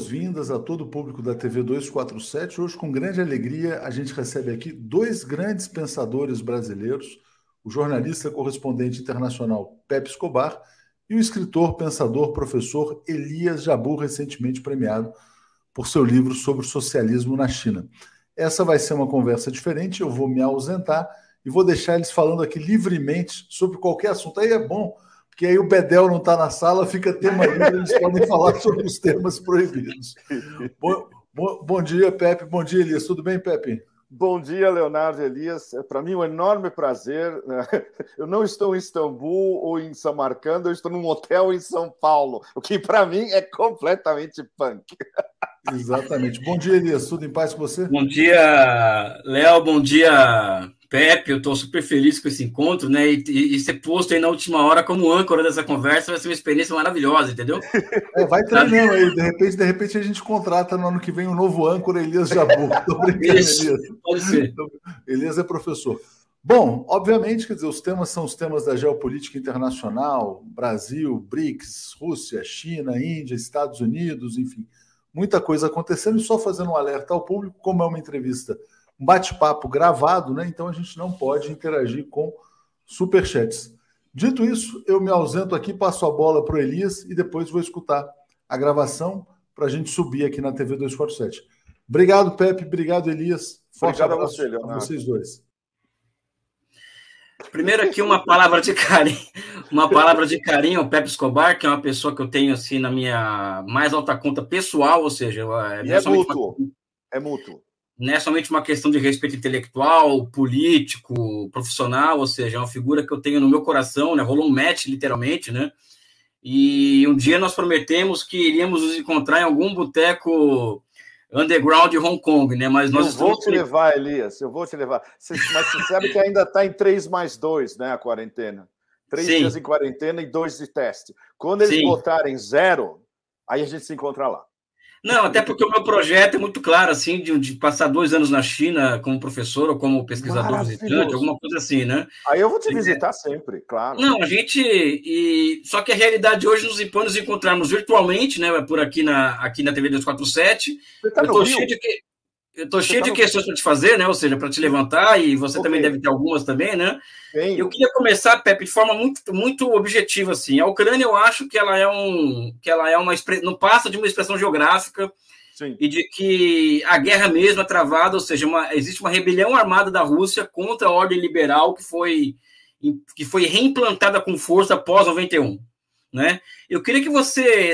boas-vindas a todo o público da TV 247. Hoje, com grande alegria, a gente recebe aqui dois grandes pensadores brasileiros, o jornalista correspondente internacional Pepe Escobar e o escritor, pensador, professor Elias Jabbour, recentemente premiado por seu livro sobre o socialismo na China. Essa vai ser uma conversa diferente, eu vou me ausentar e vou deixar eles falando aqui livremente sobre qualquer assunto. Aí é bom, porque aí o Bedel não está na sala, fica tema livre, eles podem falar sobre os temas proibidos. Bom dia, Pepe. Bom dia, Elias. Tudo bem, Pepe? Bom dia, Leonardo e Elias. É para mim um enorme prazer. Eu não estou em Istambul ou em Samarcanda, eu estou num hotel em São Paulo, o que para mim é completamente punk. Exatamente. Bom dia, Elias. Tudo em paz com você? Bom dia, Léo. Bom dia, Pepe. Eu estou super feliz com esse encontro, né? E ser posto aí na última hora como âncora dessa conversa vai ser uma experiência maravilhosa, entendeu? Vai treinando aí. De repente a gente contrata no ano que vem um novo âncora, Elias Jabbour. Estou brincando, Elias. Pode ser. Elias é professor. Bom, obviamente, quer dizer, os temas são os temas da geopolítica internacional, Brasil, BRICS, Rússia, China, Índia, Estados Unidos, enfim. Muita coisa acontecendo, e só fazendo um alerta ao público, como é uma entrevista, um bate-papo gravado, né? Então a gente não pode interagir com superchats. Dito isso, eu me ausento aqui, passo a bola para o Elias e depois vou escutar a gravação para a gente subir aqui na TV 247. Obrigado, Pepe. Obrigado, Elias. Forte Obrigado abraço a você, Leonardo. A vocês dois. Primeiro aqui uma palavra de carinho ao Pepe Escobar, que é uma pessoa que eu tenho assim na minha mais alta conta pessoal, ou seja, é mútuo. Não é somente uma questão de respeito intelectual, político, profissional, ou seja, é uma figura que eu tenho no meu coração, né? Rolou um match, literalmente, né? E um dia nós prometemos que iríamos nos encontrar em algum boteco underground de Hong Kong, né? Mas nós vou te levar, Elias, eu vou te levar. Mas você sabe que ainda está em 3+2, né, a quarentena. 3 dias em quarentena e 2 de teste. Quando eles botarem 0, aí a gente se encontra lá. Não, até porque o meu projeto é muito claro, assim, de passar 2 anos na China como professor ou como pesquisador visitante, alguma coisa assim, né? Aí eu vou te visitar sempre, claro. Não, só que a realidade hoje nos impõe nos encontrarmos virtualmente, né? Por aqui na TV 247. Você tá eu estou cheio de questões para te fazer, né? Ou seja, para te levantar, e você também deve ter algumas também, né? Eu queria começar, Pepe, de forma muito, muito objetiva, assim. A Ucrânia, eu acho que ela é uma não passa de uma expressão geográfica. Sim. E de que a guerra mesmo é travada, ou seja, existe uma rebelião armada da Rússia contra a ordem liberal que foi reimplantada com força após 91. Né? Eu queria que você,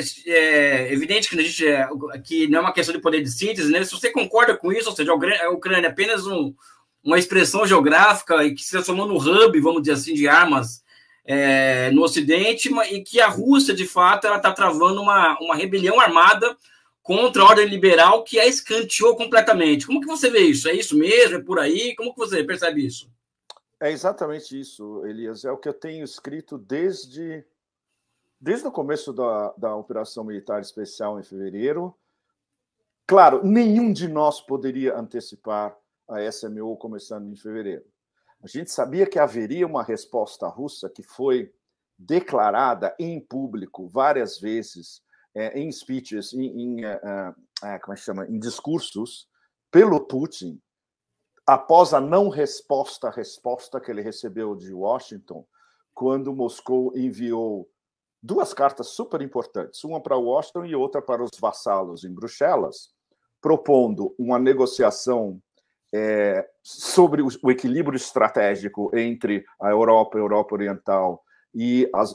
evidente que a gente aqui não é uma questão de poder de síntese, né? Se você concorda com isso, ou seja, a Ucrânia é apenas uma expressão geográfica e que se transformou no hub, vamos dizer assim, de armas no Ocidente, e que a Rússia, de fato, ela está travando uma rebelião armada contra a ordem liberal que a escanteou completamente. Como que você vê isso? É isso mesmo? É por aí? Como que você percebe isso? É exatamente isso, Elias. É o que eu tenho escrito desde o começo da operação militar especial em fevereiro. Claro, nenhum de nós poderia antecipar a SMO começando em fevereiro. A gente sabia que haveria uma resposta russa que foi declarada em público várias vezes, em speeches, em discursos, pelo Putin, após a não resposta que ele recebeu de Washington, quando Moscou enviou 2 cartas super importantes, uma para Washington e outra para os vassalos em Bruxelas, propondo uma negociação sobre o equilíbrio estratégico entre a Europa Oriental e as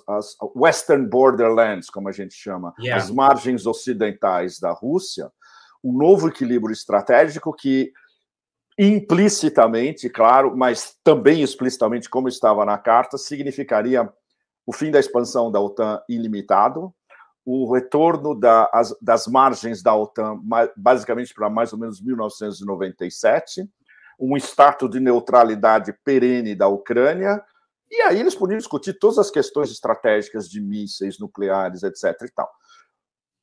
Western Borderlands, como a gente chama, as margens ocidentais da Rússia, um novo equilíbrio estratégico que implicitamente, claro, mas também explicitamente, como estava na carta, significaria o fim da expansão da OTAN ilimitado, o retorno das margens da OTAN, basicamente para mais ou menos 1997, um status de neutralidade perene da Ucrânia, e aí eles podiam discutir todas as questões estratégicas de mísseis nucleares, etc. e tal.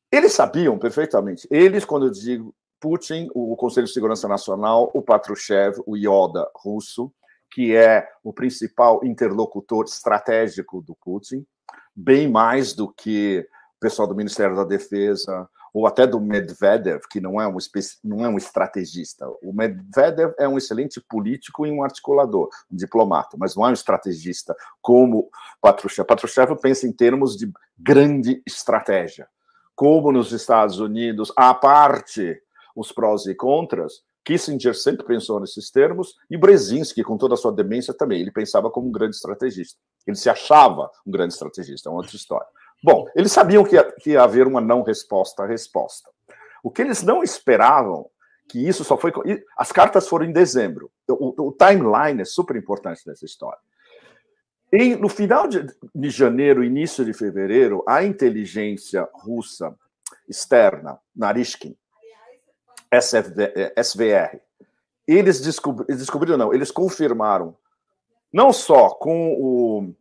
Eles sabiam perfeitamente. Eles, quando eu digo Putin, o Conselho de Segurança Nacional, o Patrushev, o Yoda russo, que é o principal interlocutor estratégico do Putin, bem mais do que pessoal do Ministério da Defesa, ou até do Medvedev, que não é um estrategista. O Medvedev é um excelente político e um articulador, um diplomata, mas não é um estrategista como Patrushev. Patrushev pensa em termos de grande estratégia. Como nos Estados Unidos, à parte os prós e contras, Kissinger sempre pensou nesses termos, e Brzezinski, com toda a sua demência, também. Ele pensava como um grande estrategista. Ele se achava um grande estrategista, é uma outra história. Bom, eles sabiam que ia haver uma não resposta à resposta. O que eles não esperavam, que isso só foi... As cartas foram em dezembro. O timeline é super importante nessa história. No final de janeiro, início de fevereiro, a inteligência russa externa, Narishkin, SVR, eles descobriram, não, eles confirmaram, não só com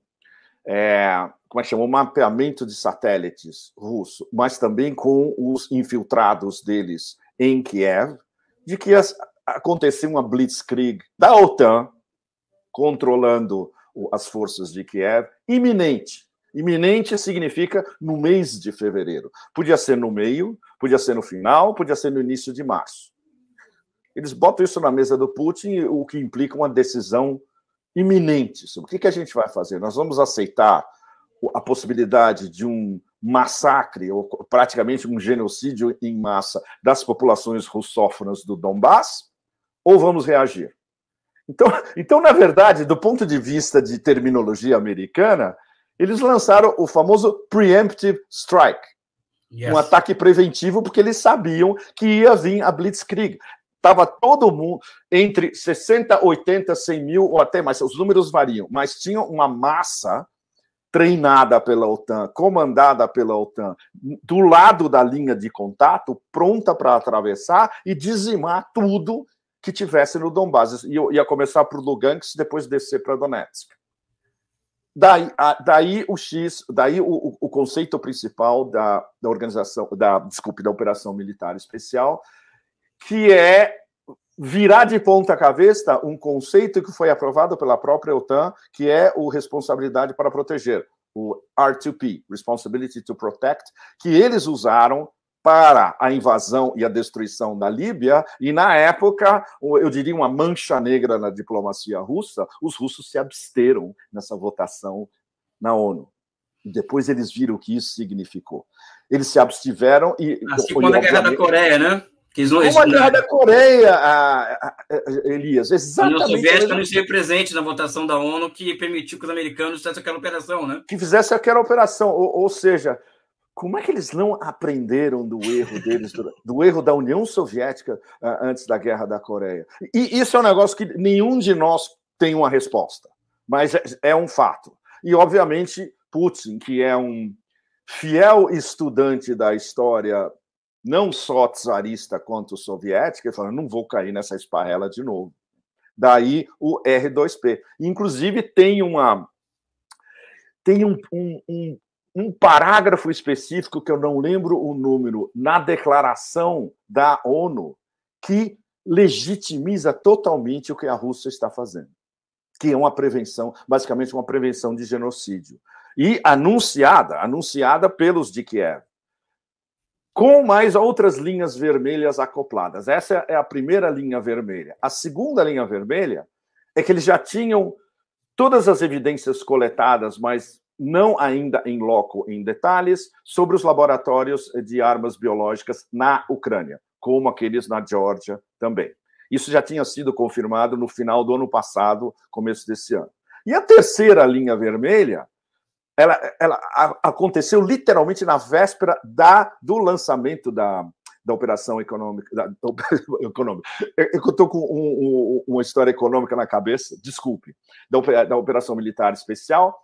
o mapeamento de satélites russo, mas também com os infiltrados deles em Kiev, de que aconteceu uma blitzkrieg da OTAN controlando as forças de Kiev, iminente. Iminente significa no mês de fevereiro. Podia ser no meio, podia ser no final, podia ser no início de março. Eles botam isso na mesa do Putin, o que implica uma decisão iminente sobre o que a gente vai fazer. Nós vamos aceitar a possibilidade de um massacre, ou praticamente um genocídio em massa das populações russófonas do Donbass, ou vamos reagir? Então, na verdade, do ponto de vista de terminologia americana, eles lançaram o famoso preemptive strike, um ataque preventivo, porque eles sabiam que ia vir a blitzkrieg. Estava todo mundo entre 60, 80, 100 mil ou até mais, os números variam, mas tinha uma massa treinada pela OTAN, comandada pela OTAN, do lado da linha de contato, pronta para atravessar e dizimar tudo que tivesse no Donbass. Ia começar por Lugansk, depois descer para Donetsk. Daí o conceito principal da organização, da Operação Militar Especial, que é virar de ponta cabeça um conceito que foi aprovado pela própria OTAN, que é o responsabilidade para proteger, o R2P, Responsibility to Protect, que eles usaram para a invasão e a destruição da Líbia, e na época, eu diria uma mancha negra na diplomacia russa, os russos se absteram nessa votação na ONU. E depois eles viram o que isso significou. Eles se abstiveram e... Assim como na Guerra da Coreia, né? Como a Guerra da Coreia, Elias, exatamente. A União Soviética não esteve presente na votação da ONU que permitiu que os americanos fizessem aquela operação, né? Que fizesse aquela operação, ou seja... Como é que eles não aprenderam do erro deles, do erro da União Soviética antes da Guerra da Coreia? E isso é um negócio que nenhum de nós tem uma resposta, mas é um fato. E, obviamente, Putin, que é um fiel estudante da história, não só czarista quanto soviética, ele fala, não vou cair nessa esparrela de novo. Daí o R2P. Inclusive, tem um parágrafo específico, que eu não lembro o número, na declaração da ONU, que legitimiza totalmente o que a Rússia está fazendo, que é uma prevenção, basicamente uma prevenção de genocídio. E anunciada pelos de Kiev, com mais outras linhas vermelhas acopladas. Essa é a primeira linha vermelha. A segunda linha vermelha é que eles já tinham todas as evidências coletadas, mas não ainda em loco, em detalhes, sobre os laboratórios de armas biológicas na Ucrânia, como aqueles na Geórgia também. Isso já tinha sido confirmado no final do ano passado, começo desse ano. E a terceira linha vermelha, ela aconteceu literalmente na véspera do lançamento da operação econômica. Eu estou com uma história econômica na cabeça, desculpe, da operação militar especial,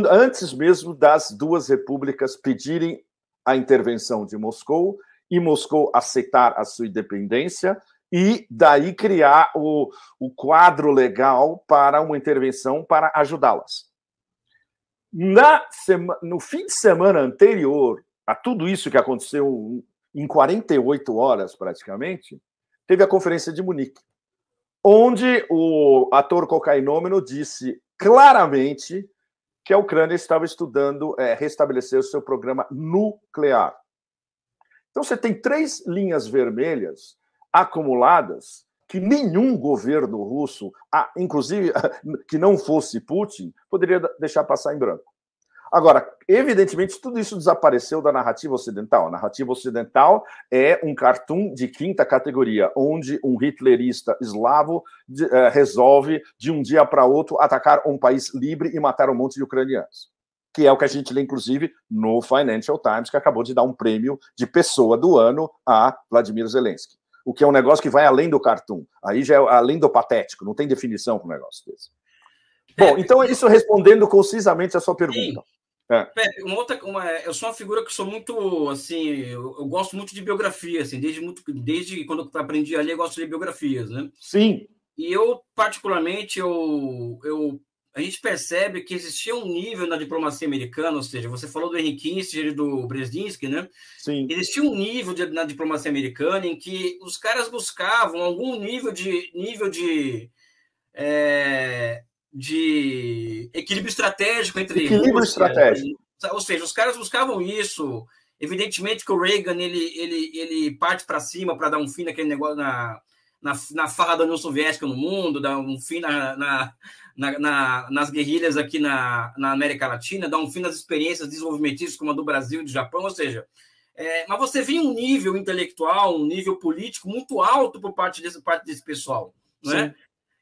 antes mesmo das duas repúblicas pedirem a intervenção de Moscou e Moscou aceitar a sua independência e daí criar o quadro legal para uma intervenção para ajudá-las. No fim de semana anterior a tudo isso que aconteceu em 48 horas praticamente, teve a Conferência de Munique, onde o ator cocainômano disse claramente que a Ucrânia estava estudando restabelecer o seu programa nuclear. Então, você tem 3 linhas vermelhas acumuladas que nenhum governo russo, inclusive que não fosse Putin, poderia deixar passar em branco. Agora, evidentemente, tudo isso desapareceu da narrativa ocidental. A narrativa ocidental é um cartoon de 5ª categoria, onde um hitlerista eslavo resolve, de um dia para outro, atacar um país livre e matar um monte de ucranianos. Que é o que a gente lê, inclusive, no Financial Times, que acabou de dar um prêmio de pessoa do ano a Vladimir Zelensky. O que é um negócio que vai além do cartoon. Aí já é além do patético, não tem definição para um negócio desse. Bom, então isso respondendo concisamente a sua pergunta. Pepe, eu sou uma figura que sou muito, assim, eu gosto muito de biografia, assim, desde quando eu aprendi a ler, eu gosto de ler biografias, né? Sim. E eu, particularmente, a gente percebe que existia um nível na diplomacia americana, ou seja, você falou do Henry Kissinger e do Brzezinski, né? Sim. Existia um nível na diplomacia americana em que os caras buscavam algum nível de equilíbrio estratégico entre equilíbrio estratégico. Ou seja, os caras buscavam isso. Evidentemente que o Reagan ele parte para cima para dar um fim naquele negócio na farra da União Soviética no mundo, dar um fim nas guerrilhas aqui na América Latina, dar um fim nas experiências desenvolvimentistas como a do Brasil e do Japão, ou seja, mas você via um nível intelectual, um nível político muito alto por parte desse pessoal, não é?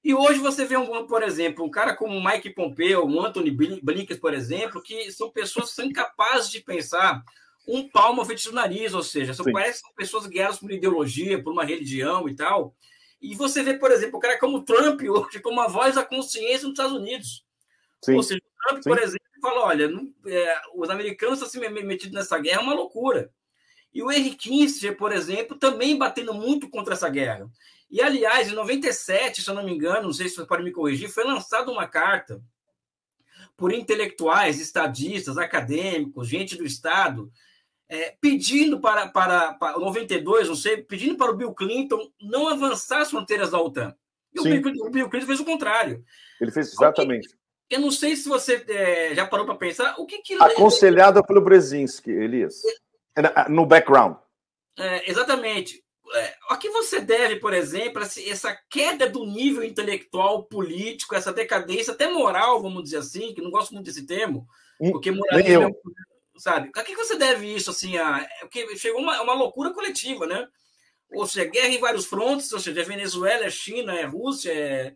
E hoje você vê, por exemplo, um cara como Mike Pompeo, um Anthony Blinken, por exemplo, que são pessoas que são incapazes de pensar um palmo feito no nariz, ou seja, parece que são pessoas guiadas por uma ideologia, por uma religião e tal. E você vê, por exemplo, um cara como Trump hoje, como a voz da consciência nos Estados Unidos. Sim. Ou seja, o Trump, por exemplo, fala, olha, os americanos estão se metidos nessa guerra, é uma loucura. E o Henry Kissinger, por exemplo, também batendo muito contra essa guerra. E, aliás, em 97, se eu não me engano, não sei se você pode me corrigir, foi lançada uma carta por intelectuais, estadistas, acadêmicos, gente do Estado, pedindo para 92, não sei, pedindo para o Bill Clinton não avançar as fronteiras da OTAN. E o Bill Clinton fez o contrário. Ele fez exatamente. Eu não sei se você já parou para pensar o que aconselhado pelo Brzezinski, Elias, no background. Exatamente. A que você deve, por exemplo, essa queda do nível intelectual, político, essa decadência até moral, vamos dizer assim, que não gosto muito desse termo, porque moralismo, sabe? A que você deve isso, assim, porque chegou uma loucura coletiva, né? Ou seja, guerra em vários frontes, ou seja, é Venezuela, é China, é Rússia,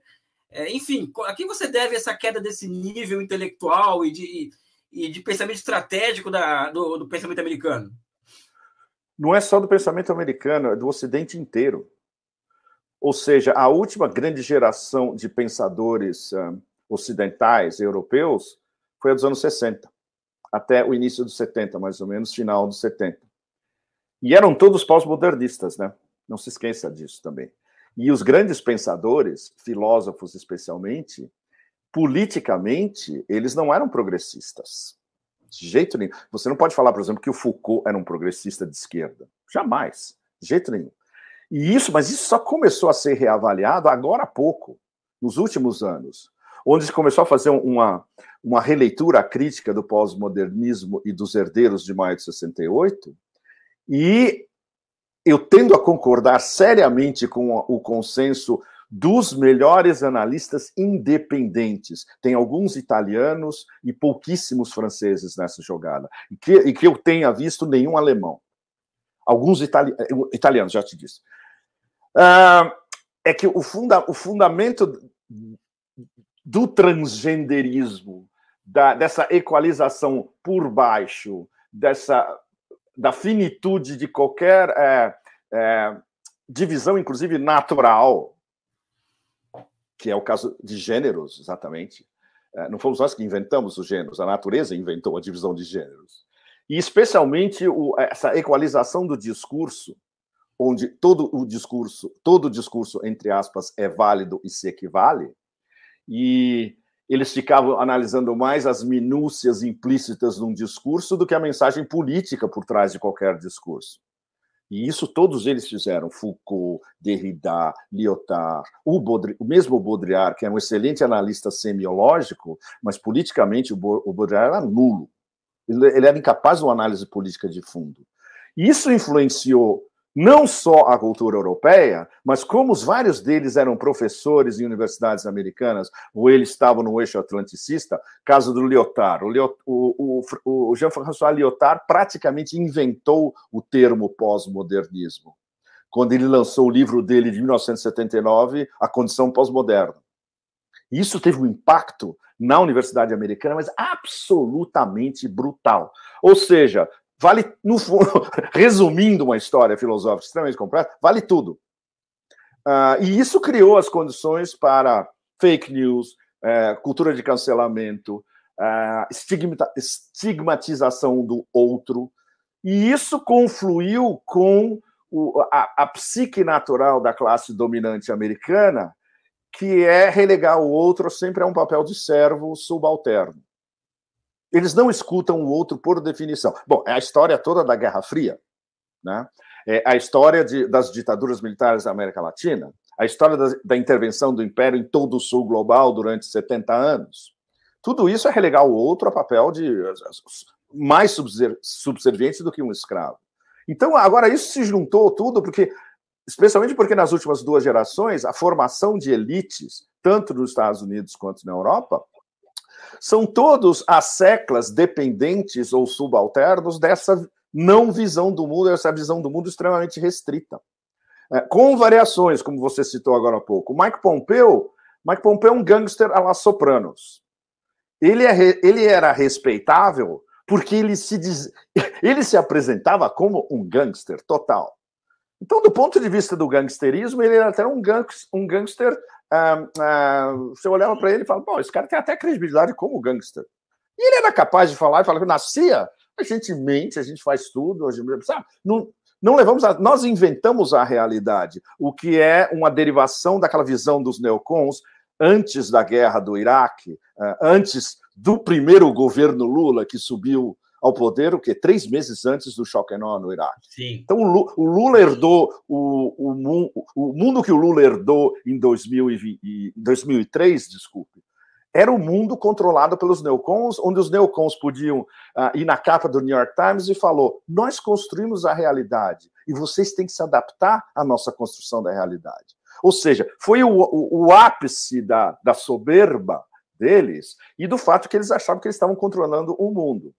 enfim, a que você deve essa queda desse nível intelectual e de pensamento estratégico do pensamento americano? Não é só do pensamento americano, é do Ocidente inteiro. Ou seja, a última grande geração de pensadores ocidentais, europeus, foi a dos anos 60, até o início dos 70, mais ou menos, final dos 70. E eram todos pós-modernistas, né? Não se esqueça disso também. E os grandes pensadores, filósofos especialmente, politicamente, eles não eram progressistas. De jeito nenhum. Você não pode falar, por exemplo, que o Foucault era um progressista de esquerda. Jamais. De jeito nenhum. Mas isso só começou a ser reavaliado agora há pouco, nos últimos anos, onde se começou a fazer uma releitura crítica do pós-modernismo e dos herdeiros de maio de 68, e eu tendo a concordar seriamente com o consenso dos melhores analistas independentes. Tem alguns italianos e pouquíssimos franceses nessa jogada. E que eu tenha visto nenhum alemão. Alguns italianos, já te disse. É que o fundamento do transgenderismo, dessa equalização por baixo, da finitude de qualquer divisão, inclusive natural, que é o caso de gêneros, exatamente. Não fomos nós que inventamos os gêneros, a natureza inventou a divisão de gêneros. E, especialmente, essa equalização do discurso, onde todo discurso, entre aspas, é válido e se equivale, e eles ficavam analisando mais as minúcias implícitas num discurso do que a mensagem política por trás de qualquer discurso. E isso todos eles fizeram, Foucault, Derrida, Lyotard, o mesmo Baudrillard, que é um excelente analista semiológico, mas politicamente o Baudrillard era nulo. Ele era incapaz de uma análise política de fundo. E isso influenciou não só a cultura europeia, mas como os vários deles eram professores em universidades americanas, ou eles estavam no eixo atlanticista, caso do Lyotard. O Jean-François Lyotard praticamente inventou o termo pós-modernismo, quando ele lançou o livro dele de 1979, A Condição Pós-Moderna. Isso teve um impacto na universidade americana, mas absolutamente brutal. Ou seja, vale, no fundo, resumindo uma história filosófica extremamente complexa, vale tudo. E isso criou as condições para fake news, cultura de cancelamento, estigmatização do outro, e isso confluiu com a psique natural da classe dominante americana, que é relegar o outro sempre a um papel de servo subalterno. Eles não escutam o outro por definição. Bom, é a história toda da Guerra Fria, né? É a história das ditaduras militares da América Latina, a história da intervenção do Império em todo o Sul global durante 70 anos. Tudo isso é relegar o outro a papel de mais subserviente do que um escravo. Então, agora, isso se juntou tudo, especialmente porque nas últimas 2 gerações, a formação de elites, tanto nos Estados Unidos quanto na Europa, são todos asseclas dependentes ou subalternos dessa não visão do mundo, essa visão do mundo extremamente restrita. Com variações, como você citou agora há pouco. Mike Pompeo é um gangster à la Sopranos. Ele era respeitável porque ele se apresentava como um gangster total. Então, do ponto de vista do gangsterismo, ele era até um gangster. Você olhava para ele e falava, esse cara tem até credibilidade como gangster. E ele era capaz de falar que nascia, a gente mente, a gente faz tudo, sabe? Não levamos nós inventamos a realidade, o que é uma derivação daquela visão dos neocons antes da guerra do Iraque, antes do primeiro governo Lula, que subiu ao poder, 3 meses antes do Choquenó no Iraque. Sim. Então, o Lula herdou o mundo que o Lula herdou em 2003, desculpe, era um mundo controlado pelos neocons, onde os neocons podiam ir na capa do New York Times e falou, nós construímos a realidade e vocês têm que se adaptar à nossa construção da realidade. Ou seja, foi o ápice da soberba deles e do fato que eles achavam que eles estavam controlando o mundo.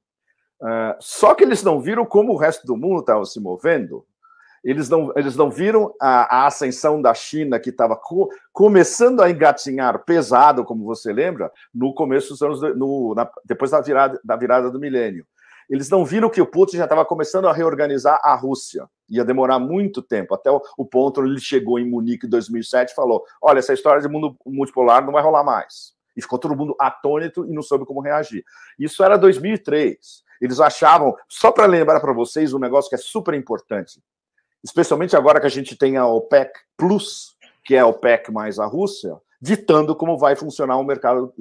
Só que eles não viram como o resto do mundo estava se movendo. Eles não viram a ascensão da China, que estava começando a engatinhar pesado, como você lembra, no começo dos anos, depois da virada do milênio. Eles não viram que o Putin já estava começando a reorganizar a Rússia. Ia demorar muito tempo, até o ponto onde ele chegou em Munique em 2007 e falou, olha, essa história de mundo multipolar não vai rolar mais. E ficou todo mundo atônito e não soube como reagir. Isso era 2003. Eles achavam, só para lembrar para vocês um negócio que é super importante, especialmente agora que a gente tem a OPEC Plus, que é a OPEC mais a Rússia, ditando como vai funcionar o mercado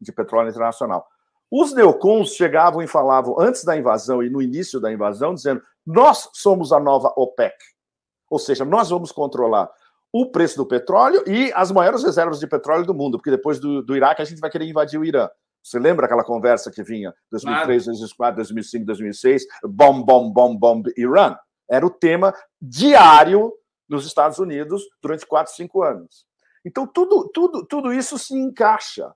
de petróleo internacional. Os neocons chegavam e falavam, antes da invasão e no início da invasão, dizendo, nós somos a nova OPEC. Ou seja, nós vamos controlar o preço do petróleo e as maiores reservas de petróleo do mundo, porque depois do Iraque a gente vai querer invadir o Irã. Você lembra aquela conversa que vinha 2003, 2004, 2005, 2006? Bomb, Irã. Era o tema diário nos Estados Unidos durante 4, 5 anos. Então, tudo isso se encaixa.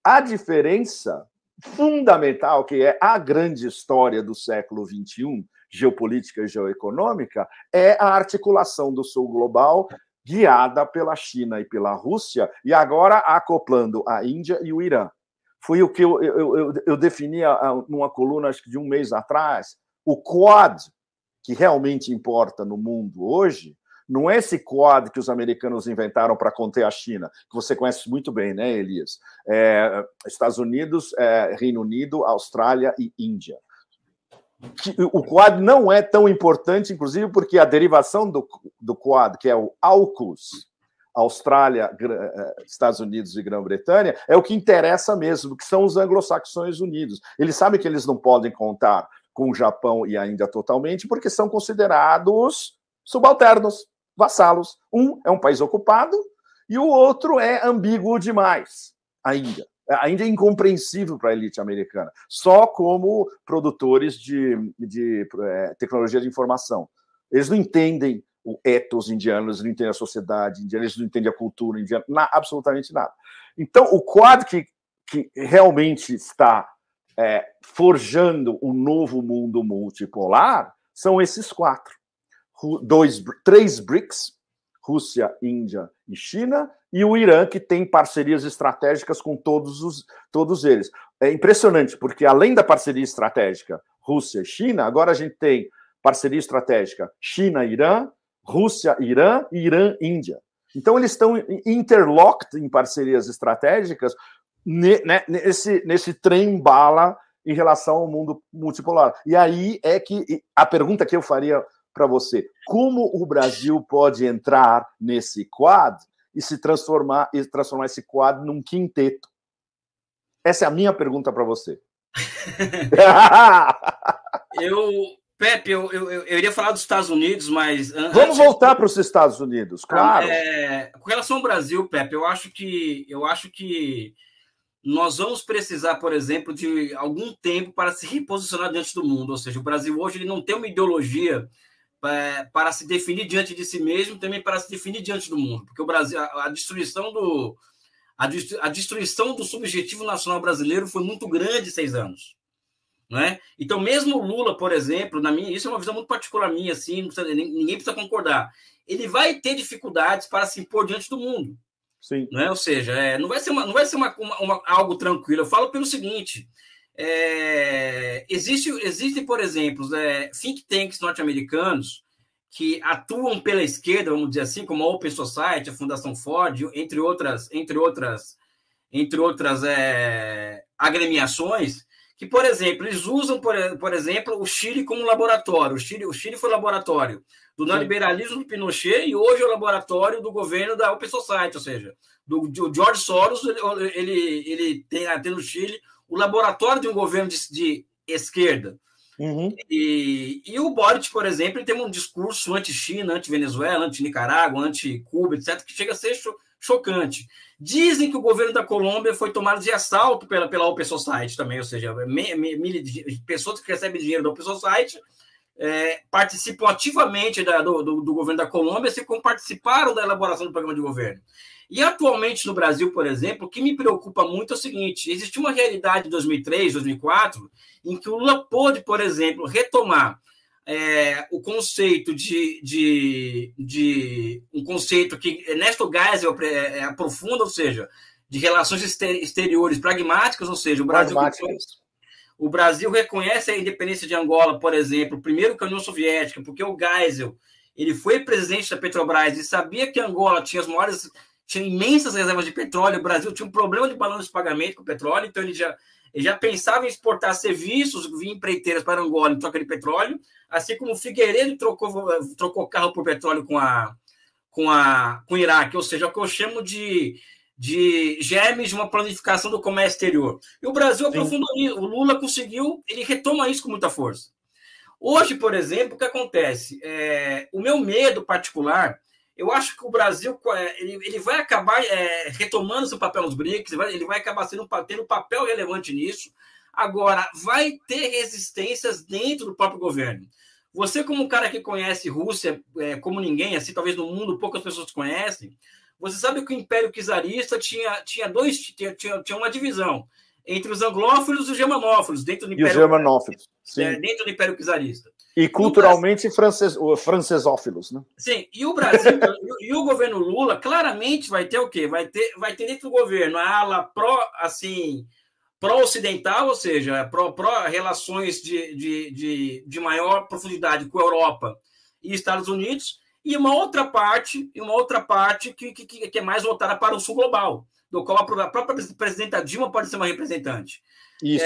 A diferença fundamental, que é a grande história do século XXI, geopolítica e geoeconômica, é a articulação do Sul global guiada pela China e pela Rússia, e agora acoplando a Índia e o Irã. Foi o que eu definia numa coluna, acho que de um mês atrás, o Quad, que realmente importa no mundo hoje, não é esse Quad que os americanos inventaram para conter a China, que você conhece muito bem, né, Elias? Estados Unidos, Reino Unido, Austrália e Índia. O Quad não é tão importante, inclusive, porque a derivação do Quad, que é o AUKUS, Austrália, Estados Unidos e Grã-Bretanha, é o que interessa mesmo, que são os anglo-saxões unidos. Eles sabem que eles não podem contar com o Japão e a Índia totalmente, porque são considerados subalternos, vassalos. Um é um país ocupado e o outro é ambíguo demais, a Índia. A Índia é incompreensível para a elite americana, só como produtores de tecnologia de informação. Eles não entendem o ethos indiano, eles não entendem a sociedade indiana, eles não entendem a cultura indiana, absolutamente nada. Então, o Quad que realmente está forjando um novo mundo multipolar são esses 4. 3 BRICS, Rússia, Índia e China, e o Irã, que tem parcerias estratégicas com todos eles. É impressionante, porque além da parceria estratégica Rússia e China, agora a gente tem parceria estratégica China-Irã, Rússia-Irã e Irã-Índia. Então, eles estão interlocked em parcerias estratégicas nesse trem-bala em relação ao mundo multipolar. E aí é que a pergunta que eu faria para você: como o Brasil pode entrar nesse Quad e transformar esse Quad num quinteto? Essa é a minha pergunta para você. Pepe, eu iria falar dos Estados Unidos, mas... Vamos voltar para os Estados Unidos, claro. Com relação ao Brasil, Pepe, eu acho que nós vamos precisar, por exemplo, de algum tempo para se reposicionar diante do mundo. Ou seja, o Brasil hoje ele não tem uma ideologia para se definir diante de si mesmo, também para se definir diante do mundo. Porque o Brasil, a destruição do subjetivo nacional brasileiro foi muito grande em 6 anos. Não é? Então, mesmo o Lula, por exemplo, isso é uma visão muito particular minha, assim, ninguém precisa concordar. Ele vai ter dificuldades para se impor diante do mundo. Sim. Não é? Ou seja, não vai ser algo tranquilo. Eu falo pelo seguinte: existem, por exemplo, think tanks norte-americanos que atuam pela esquerda, vamos dizer assim, como a Open Society, a Fundação Ford, entre outras agremiações, que, por exemplo, eles usam, por exemplo, o Chile como laboratório. O Chile foi laboratório do neoliberalismo do Pinochet e hoje é o laboratório do governo da Open Society, ou seja, do George Soros. Ele tem no Chile o laboratório de um governo de esquerda. Uhum. E o Boric, por exemplo, ele tem um discurso anti-China, anti-Venezuela, anti-Nicarágua, anti-Cuba, etc., que chega a ser chocante. Dizem que o governo da Colômbia foi tomado de assalto pela Open Society também, ou seja, pessoas que recebem dinheiro da Open Society participam ativamente do governo da Colômbia, assim como participaram da elaboração do programa de governo. E atualmente no Brasil, por exemplo, o que me preocupa muito é o seguinte: existiu uma realidade em 2003, 2004, em que o Lula pôde, por exemplo, retomar o conceito um conceito que Ernesto Geisel aprofunda, ou seja, de relações exteriores pragmáticas, ou seja, o Brasil reconhece a independência de Angola, por exemplo, primeiro que a União Soviética, porque o Geisel ele foi presidente da Petrobras e sabia que Angola tinha imensas reservas de petróleo, o Brasil tinha um problema de balanço de pagamento com o petróleo, então ele já pensava em exportar serviços via empreiteiras para Angola em troca de petróleo, assim como o Figueiredo trocou carro por petróleo com o Iraque, ou seja, o que eu chamo de germes de uma planificação do comércio exterior. E o Brasil aprofundou isso, o Lula conseguiu, ele retoma isso com muita força. Hoje, por exemplo, o que acontece? O meu medo particular, eu acho que o Brasil ele vai acabar retomando seu papel nos BRICS, ele vai acabar tendo um papel relevante nisso. Agora, vai ter resistências dentro do próprio governo. Você, como um cara que conhece Rússia como ninguém, assim, talvez no mundo poucas pessoas conhecem, você sabe que o Império Czarista tinha uma divisão entre os anglófilos e os germanófilos dentro do Império Czarista. E culturalmente francesófilos, né? Sim, e o Brasil, e o governo Lula claramente vai ter o quê? Vai ter dentro do governo a ala pró-ocidental, ou seja, pró relações de maior profundidade com a Europa e Estados Unidos, e uma outra parte que é mais voltada para o sul global, do qual a própria presidenta Dilma pode ser uma representante. Isso.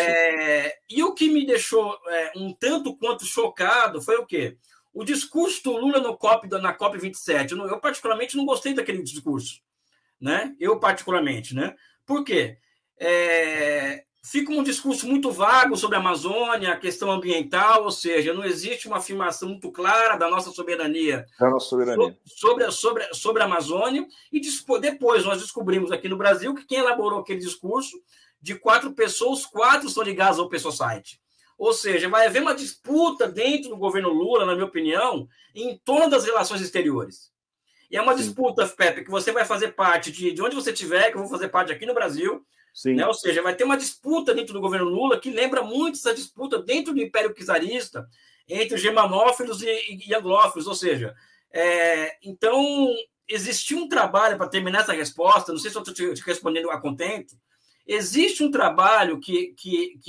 E o que me deixou um tanto quanto chocado foi o quê? O discurso do Lula na COP27. Eu particularmente não gostei daquele discurso, né? Por quê? fica um discurso muito vago sobre a Amazônia, a questão ambiental, ou seja, não existe uma afirmação muito clara da nossa soberania, sobre a Amazônia, e depois nós descobrimos aqui no Brasil que quem elaborou aquele discurso, de 4 pessoas, 4 são ligados ao Open Society. Ou seja, vai haver uma disputa dentro do governo Lula, na minha opinião, em torno das relações exteriores. E é uma disputa, Pepe, que você vai fazer parte de onde você estiver, que eu vou fazer parte aqui no Brasil. Né? Ou seja, vai ter uma disputa dentro do governo Lula que lembra muito essa disputa dentro do Império Czarista entre germanófilos e anglófilos. Ou seja, então, existiu um trabalho para terminar essa resposta, não sei se eu estou te respondendo a contento. Existe um trabalho que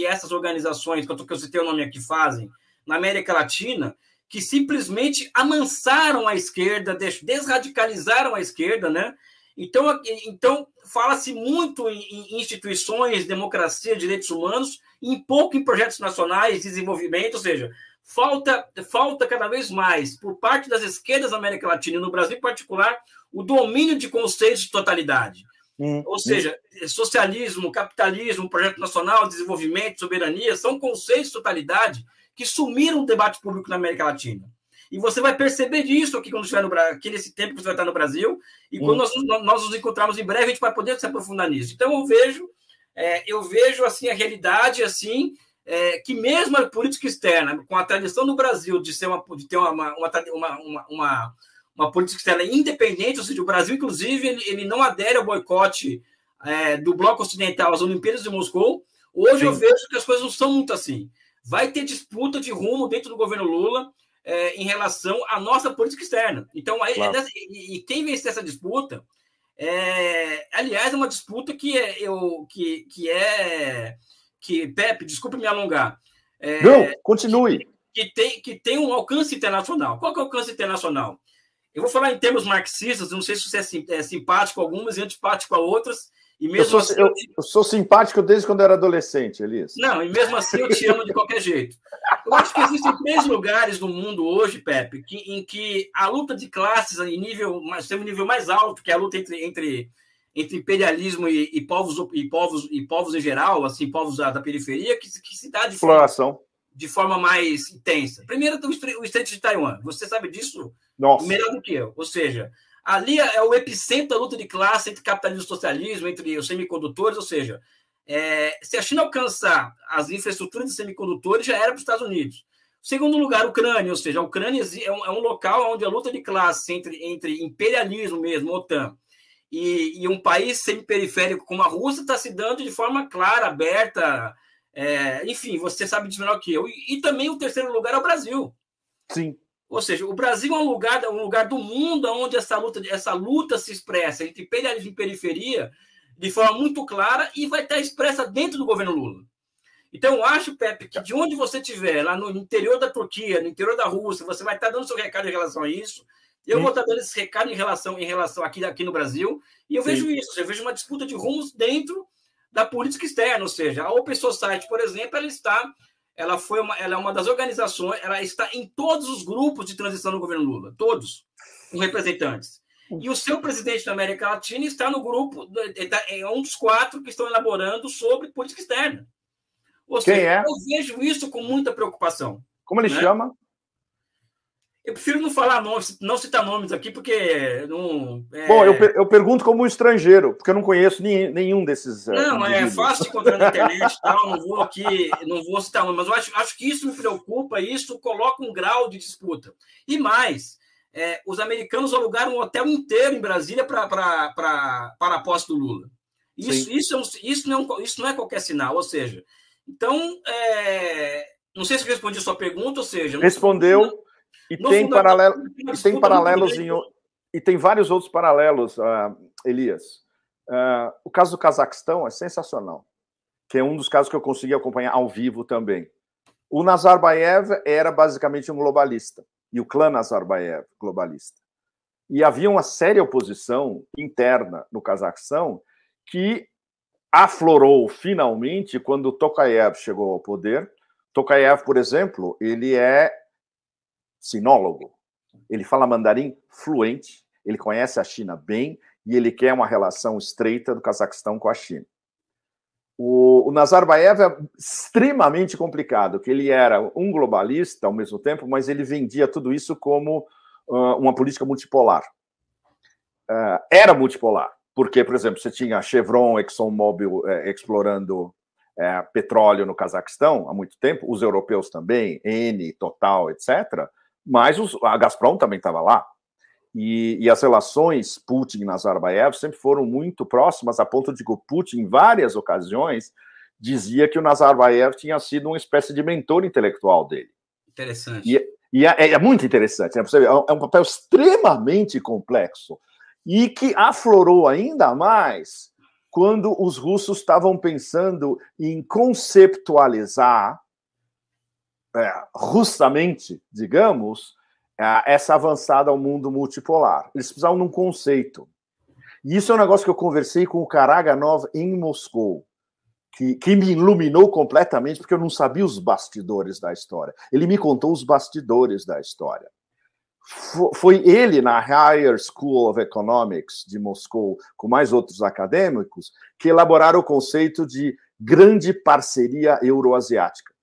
essas organizações, que eu citei o nome aqui, fazem na América Latina, que simplesmente amansaram a esquerda, desradicalizaram a esquerda, né? Então fala-se muito em instituições, democracia, direitos humanos, e pouco em projetos nacionais de desenvolvimento, ou seja, falta cada vez mais, por parte das esquerdas da América Latina, e no Brasil em particular, o domínio de conceitos de totalidade. Ou seja, socialismo, capitalismo, projeto nacional, desenvolvimento, soberania, são conceitos de totalidade que sumiram o debate público na América Latina. E você vai perceber isso aqui quando estiver aqui nesse tempo que você vai estar no Brasil, e quando nós nos encontrarmos em breve, a gente vai poder se aprofundar nisso. Então, eu vejo assim, a realidade assim, que mesmo a política externa, com a tradição do Brasil de ter uma política externa independente, ou seja, o Brasil, inclusive, ele não adere ao boicote do Bloco Ocidental às Olimpíadas de Moscou. Hoje eu vejo que as coisas não são muito assim. Vai ter disputa de rumo dentro do governo Lula em relação à nossa política externa. Então, claro. E quem vencer essa disputa, aliás, é uma disputa Pepe, desculpe me alongar. Não, continue. Que tem um alcance internacional. Qual que é o alcance internacional? Eu vou falar em termos marxistas, não sei se você é simpático a algumas e antipático a outras. E mesmo eu sou simpático desde quando eu era adolescente, Elias. Não, e mesmo assim eu te amo de qualquer jeito. Eu acho que existem 3 lugares no mundo hoje, Pepe, em que a luta de classes tem um nível mais alto, que é a luta entre imperialismo e povos em geral, assim, povos da periferia, que se dá de forma mais intensa. Primeiro, o Estreito de Taiwan. Você sabe disso melhor do que eu. Ou seja, ali é o epicentro da luta de classe entre capitalismo e socialismo, entre os semicondutores, ou seja, se a China alcançar as infraestruturas de semicondutores, já era para os Estados Unidos. Segundo lugar, a Ucrânia, ou seja, a Ucrânia é um local onde a luta de classe entre imperialismo mesmo, OTAN, e um país semiperiférico como a Rússia está se dando de forma clara, aberta. Enfim, você sabe disso melhor que eu. E também o terceiro lugar é o Brasil. Sim. Ou seja, o Brasil é um lugar do mundo onde essa luta se expressa entre imperialismo e periferia de forma muito clara e vai estar expressa dentro do governo Lula. Então, eu acho, Pepe, que de onde você estiver, lá no interior da Turquia, no interior da Rússia, você vai estar dando seu recado em relação a isso. Eu vou estar dando esse recado em relação aqui no Brasil. E eu vejo isso. Eu vejo uma disputa de rumos dentro da política externa. Ou seja, a Open Society, por exemplo, ela é uma das organizações, ela está em todos os grupos de transição no governo Lula. Todos, com representantes. E o seu presidente da América Latina está no grupo, é um dos 4 que estão elaborando sobre política externa. Ou seja, eu vejo isso com muita preocupação. Como ele chama? Eu prefiro não falar nomes, não citar nomes aqui, porque não... Bom, eu pergunto como um estrangeiro, porque eu não conheço nenhum desses... Não, é fácil de encontrar na internet e tal, não vou citar nomes, mas eu acho que isso me preocupa, isso coloca um grau de disputa. E mais, os americanos alugaram um hotel inteiro em Brasília para a posse do Lula. Isso não é qualquer sinal, ou seja... Então, não sei se eu respondi a sua pergunta, ou seja... Respondeu... E tem vários outros paralelos, Elias. O caso do Cazaquistão é sensacional, que é um dos casos que eu consegui acompanhar ao vivo também. O Nazarbayev era basicamente um globalista, e o clã Nazarbayev, globalista. E havia uma séria oposição interna no Cazaquistão que aflorou finalmente quando Tokayev chegou ao poder. Tokayev, por exemplo, ele é sinólogo, ele fala mandarim fluente, ele conhece a China bem e ele quer uma relação estreita do Cazaquistão com a China. O Nazarbayev é extremamente complicado, que ele era um globalista ao mesmo tempo, mas ele vendia tudo isso como uma política multipolar. Era multipolar, porque, por exemplo, você tinha Chevron, ExxonMobil explorando petróleo no Cazaquistão há muito tempo, os europeus também, Eni, Total, etc., mas a Gazprom também estava lá. E as relações Putin e Nazarbayev sempre foram muito próximas, a ponto de que o Putin, em várias ocasiões, dizia que o Nazarbayev tinha sido uma espécie de mentor intelectual dele. Interessante. E é muito interessante, né? É um papel extremamente complexo e que aflorou ainda mais quando os russos estavam pensando em conceptualizar russamente, digamos, essa avançada ao mundo multipolar. Eles precisavam de um conceito. E isso é um negócio que eu conversei com o Karaganov em Moscou, que me iluminou completamente, porque eu não sabia os bastidores da história. Ele me contou os bastidores da história. Foi ele, na Higher School of Economics de Moscou, com mais outros acadêmicos, que elaboraram o conceito de grande parceria euroasiática,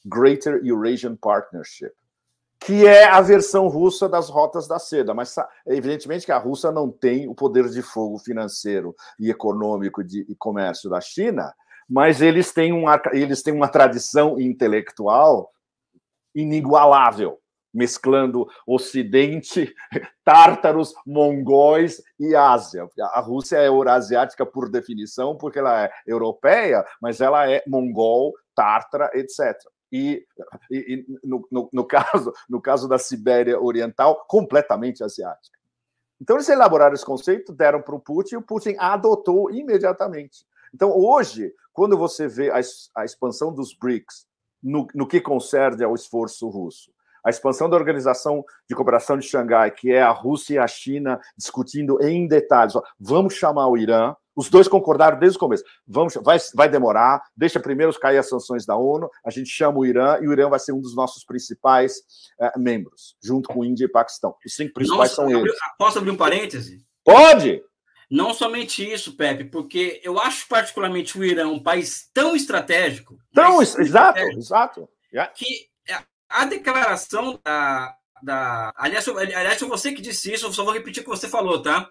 Greater Eurasian Partnership, que é a versão russa das rotas da seda, mas evidentemente que a Rússia não tem o poder de fogo financeiro e econômico e comércio da China, mas eles têm uma tradição intelectual inigualável, mesclando Ocidente, tártaros, mongóis e Ásia. A Rússia é eurasiática por definição, porque ela é europeia, mas ela é mongol, tártara, etc. E no caso da Sibéria Oriental, completamente asiática. Então, eles elaboraram esse conceito, deram para o Putin, e o Putin adotou imediatamente. Então, hoje, quando você vê a expansão dos BRICS no que concerne ao esforço russo, a expansão da Organização de Cooperação de Xangai, que é a Rússia e a China discutindo em detalhes, vamos chamar o Irã, os dois concordaram desde o começo, vai demorar, deixa primeiro cair as sanções da ONU, a gente chama o Irã, e o Irã vai ser um dos nossos principais membros, junto com Índia e Paquistão. Os 5 principais são eles. Posso abrir um parêntese? Pode! Não somente isso, Pepe, porque eu acho particularmente o Irã um país tão estratégico. Exato. Que a declaração aliás, foi você que disse isso, eu só vou repetir o que você falou, tá?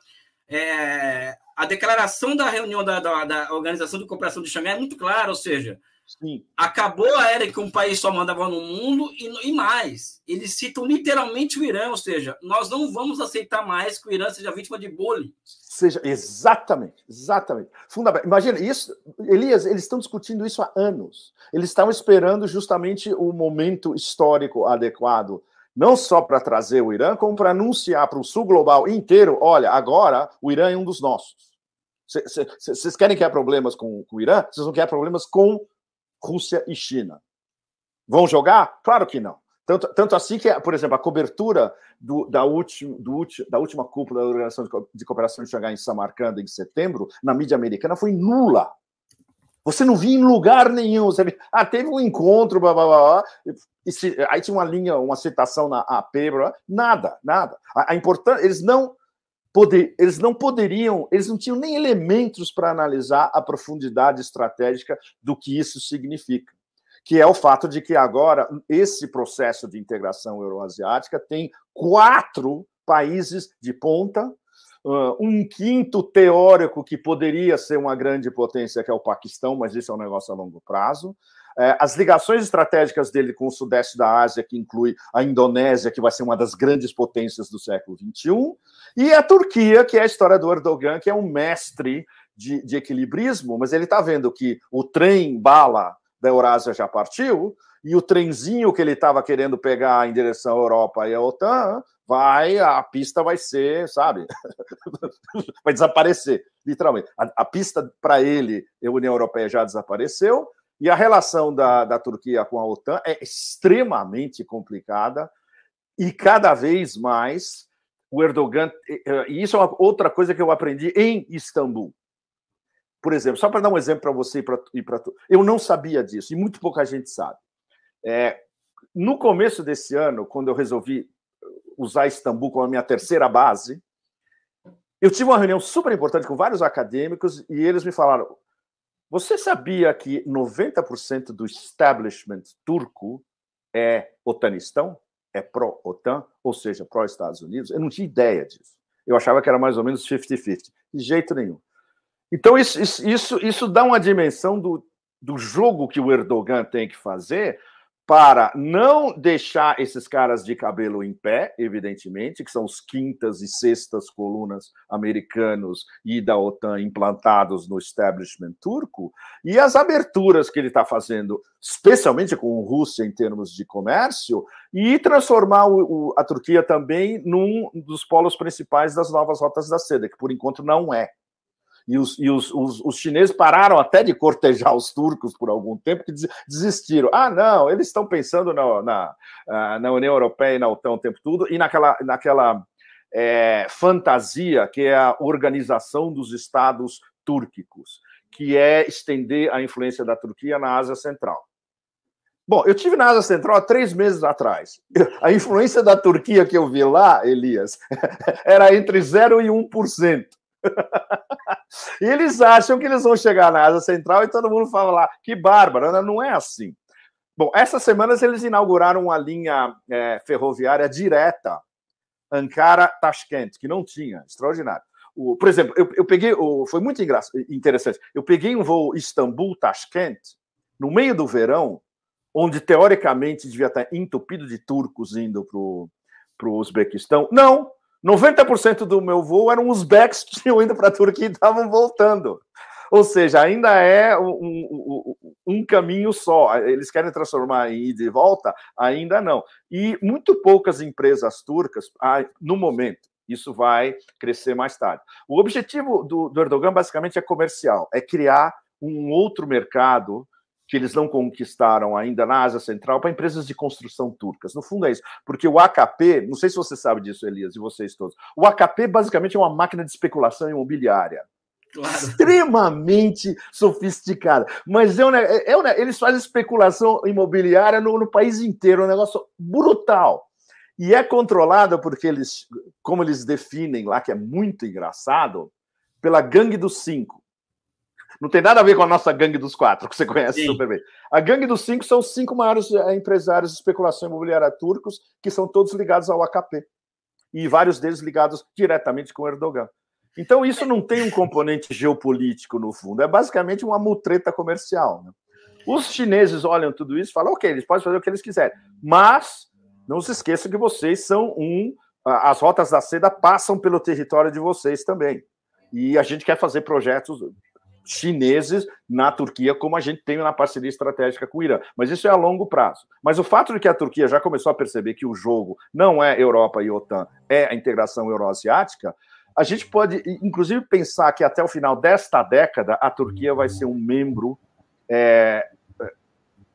A declaração da reunião da Organização de Cooperação de Xangai é muito clara, ou seja, sim, acabou a era que um país só mandava no mundo e mais. Eles citam literalmente o Irã, ou seja, nós não vamos aceitar mais que o Irã seja vítima de bullying. Exatamente. Fundamental. Imagina, isso, Elias, eles estão discutindo isso há anos. Eles estão esperando justamente o momento histórico adequado, não só para trazer o Irã, como para anunciar para o sul global inteiro, olha, agora o Irã é um dos nossos. Vocês querem criar problemas com o Irã? Vocês vão criar problemas com Rússia e China. Vão jogar? Claro que não. Tanto assim que, por exemplo, a cobertura da última cúpula da Organização de Cooperação de Xangai em Samarcanda, em setembro, na mídia americana, foi nula. Você não via em lugar nenhum. Você via, teve um encontro, blá, blá, blá, aí tinha uma citação na AP, blá, nada. A importância, eles não poderiam, eles não tinham nem elementos para analisar a profundidade estratégica do que isso significa, que é o fato de que agora esse processo de integração euroasiática tem 4 países de ponta, um quinto teórico que poderia ser uma grande potência, que é o Paquistão, mas isso é um negócio a longo prazo. As ligações estratégicas dele com o sudeste da Ásia, que inclui a Indonésia, que vai ser uma das grandes potências do século XXI, e a Turquia, que é a história do Erdogan, que é um mestre de equilibrismo, mas ele está vendo que o trem-bala da Eurásia já partiu, e o trenzinho que ele estava querendo pegar em direção à Europa e à OTAN, a pista vai ser, sabe, vai desaparecer, literalmente. A pista para ele, a União Europeia já desapareceu, e a relação da Turquia com a OTAN é extremamente complicada, e cada vez mais o Erdogan, e isso é outra coisa que eu aprendi em Istambul. Por exemplo, só para dar um exemplo para você e para tu. Eu não sabia disso, e muito pouca gente sabe. No começo desse ano, quando eu resolvi usar Istambul como a minha terceira base, eu tive uma reunião super importante com vários acadêmicos, e eles me falaram, Você sabia que 90% do establishment turco é otanistão? É pró-OTAN, ou seja, pró-Estados Unidos? Eu não tinha ideia disso. Eu achava que era mais ou menos 50-50. De jeito nenhum. Então, isso dá uma dimensão do jogo que o Erdogan tem que fazer para não deixar esses caras de cabelo em pé, evidentemente, que são os quintas e sextas colunas americanos e da OTAN implantados no establishment turco, e as aberturas que ele está fazendo, especialmente com a Rússia em termos de comércio, e transformar a Turquia também num dos polos principais das novas rotas da seda, que por enquanto não é. E os chineses pararam até de cortejar os turcos por algum tempo, que desistiram. Ah, não, eles estão pensando na União Europeia e na OTAN o tempo todo, e naquela fantasia que é a organização dos estados túrquicos, que é estender a influência da Turquia na Ásia Central. Bom, eu estive na Ásia Central há 3 meses atrás. A influência da Turquia que eu vi lá, Elias, era entre 0% e 1%. E eles acham que eles vão chegar na Ásia Central e todo mundo fala lá, que bárbaro, não é assim. Bom, essas semanas eles inauguraram uma linha ferroviária direta Ankara-Tashkent, que não tinha, extraordinário. Por exemplo, eu peguei, foi muito interessante, eu peguei um voo Istambul-Tashkent no meio do verão, onde teoricamente devia estar entupido de turcos indo para o Uzbequistão. Não! 90% do meu voo eram uzbeques que tinham ido para a Turquia e estavam voltando. Ou seja, ainda é um caminho só. Eles querem transformar em ida e volta? Ainda não. E muito poucas empresas turcas, no momento, isso vai crescer mais tarde. O objetivo do Erdogan, basicamente, é comercial. É criar um outro mercado que eles não conquistaram ainda na Ásia Central, para empresas de construção turcas. No fundo é isso, porque o AKP, não sei se você sabe disso, Elias, e vocês todos, o AKP basicamente é uma máquina de especulação imobiliária. Claro. Extremamente sofisticada. Mas eles fazem especulação imobiliária no país inteiro, um negócio brutal. E é controlado porque eles, como eles definem lá, que é muito engraçado, pela gangue dos 5. Não tem nada a ver com a nossa gangue dos 4, que você conhece super bem. A gangue dos 5 são os 5 maiores empresários de especulação imobiliária turcos, que são todos ligados ao AKP. E vários deles ligados diretamente com o Erdogan. Então, isso não tem um componente geopolítico, no fundo. É basicamente uma mutreta comercial. Né? Os chineses olham tudo isso e falam, ok, eles podem fazer o que eles quiserem. Mas não se esqueçam que vocês são as rotas da seda passam pelo território de vocês também. E a gente quer fazer projetos chineses na Turquia, como a gente tem na parceria estratégica com o Irã. Mas isso é a longo prazo. Mas o fato de que a Turquia já começou a perceber que o jogo não é Europa e OTAN, é a integração euroasiática, a gente pode, inclusive, pensar que até o final desta década a Turquia vai ser um membro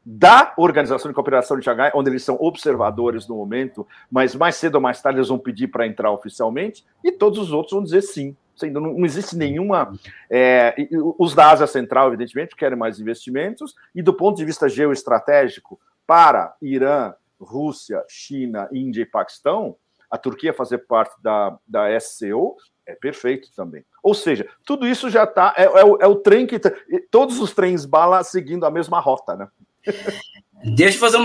da Organização de Cooperação de Xangai, onde eles são observadores no momento, mas mais cedo ou mais tarde eles vão pedir para entrar oficialmente, e todos os outros vão dizer sim. Não existe nenhuma... os da Ásia Central, evidentemente, querem mais investimentos, e do ponto de vista geoestratégico, para Irã, Rússia, China, Índia e Paquistão, a Turquia fazer parte da SCO é perfeito também. Ou seja, tudo isso já está... É o trem que... Todos os trens bala seguindo a mesma rota, né? Deixa eu fazer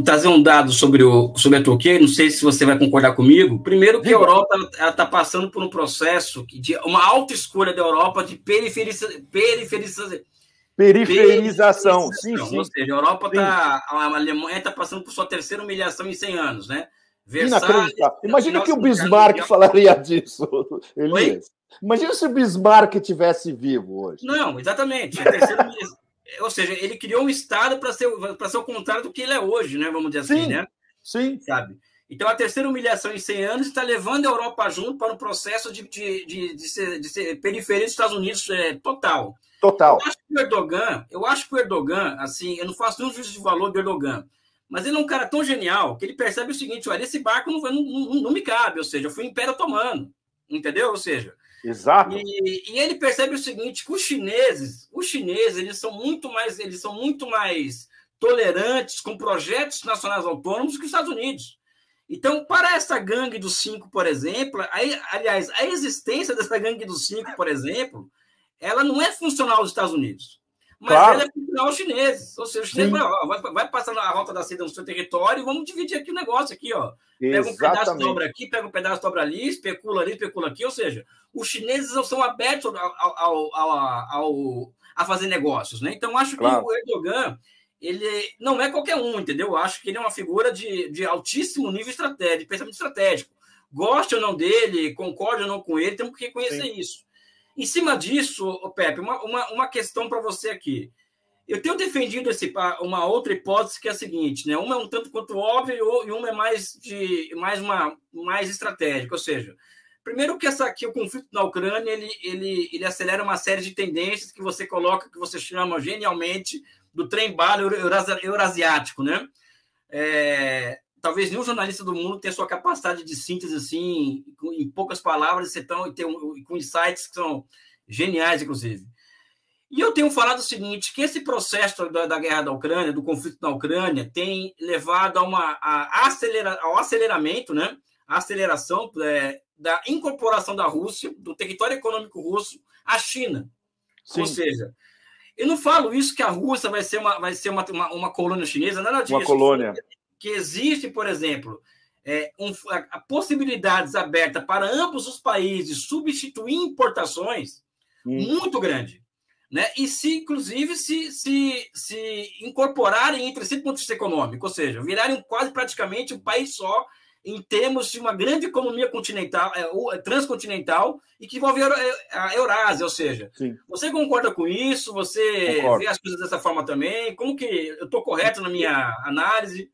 trazer um dado sobre a Turquia, não sei se você vai concordar comigo. Primeiro que a Europa está passando por um processo de uma alta escolha da Europa de periferização. Sim. Ou seja, a Europa a Alemanha está passando por sua terceira humilhação em 100 anos, né? Imagina que o Bismarck falaria disso, Elias. Imagina se o Bismarck estivesse vivo hoje. Não, exatamente. A terceira humilhação. Ou seja, ele criou um Estado para ser o contrário do que ele é hoje, né? Vamos dizer assim, né? Sim. Sabe? Então, a terceira humilhação em 100 anos está levando a Europa junto para um processo de ser periferia dos Estados Unidos total. Total. Eu acho que o Erdogan, assim, eu não faço nenhum juízo de valor do Erdogan, mas ele é um cara tão genial que ele percebe o seguinte, olha, esse barco não me cabe, ou seja, eu fui Império Otomano, entendeu? Ou seja... Exato. E ele percebe o seguinte, que os chineses, eles são muito mais tolerantes com projetos nacionais autônomos que os Estados Unidos. Então, para essa gangue dos 5, por exemplo, a existência dessa gangue dos 5, por exemplo, ela não é funcional aos Estados Unidos. mas claro. ele é cultural chinês. Ou seja, o chinês vai passar na rota da seda no seu território e vamos dividir aqui o negócio aqui, ó. Pega um pedaço de obra aqui, pega um pedaço de obra ali, especula aqui. Ou seja, os chineses não são abertos a fazer negócios, né? Então, acho que o Erdogan, ele não é qualquer um, entendeu? Eu acho que ele é uma figura de altíssimo nível estratégico, de pensamento estratégico. Goste ou não dele, concorde ou não com ele, temos que reconhecer isso. Em cima disso, Pepe, uma questão para você aqui. Eu tenho defendido uma outra hipótese que é a seguinte, né? Uma é um tanto quanto óbvia e uma é mais estratégica. Ou seja, primeiro que o conflito na Ucrânia ele acelera uma série de tendências que você coloca, que você chama genialmente do trem-bala eurasiático, né? Talvez nenhum jornalista do mundo tenha sua capacidade de síntese assim, em poucas palavras, com insights que são geniais, inclusive. E eu tenho falado o seguinte, que esse processo da guerra da Ucrânia, do conflito na Ucrânia, tem levado ao aceleramento, né? A aceleração da incorporação da Rússia, do território econômico russo, à China. Sim. Ou seja, eu não falo isso que a Rússia vai ser uma colônia chinesa, nada disso. Uma colônia. Que existe, por exemplo, possibilidades abertas para ambos os países substituir importações muito grande. Né? E inclusive, se incorporarem entre si do ponto de vista econômico, ou seja, virarem quase praticamente um país só em termos de uma grande economia continental, transcontinental, e que envolve a Eurásia, ou seja, sim. Você concorda com isso? Você vê as coisas dessa forma também? Como que eu estou correto na minha análise?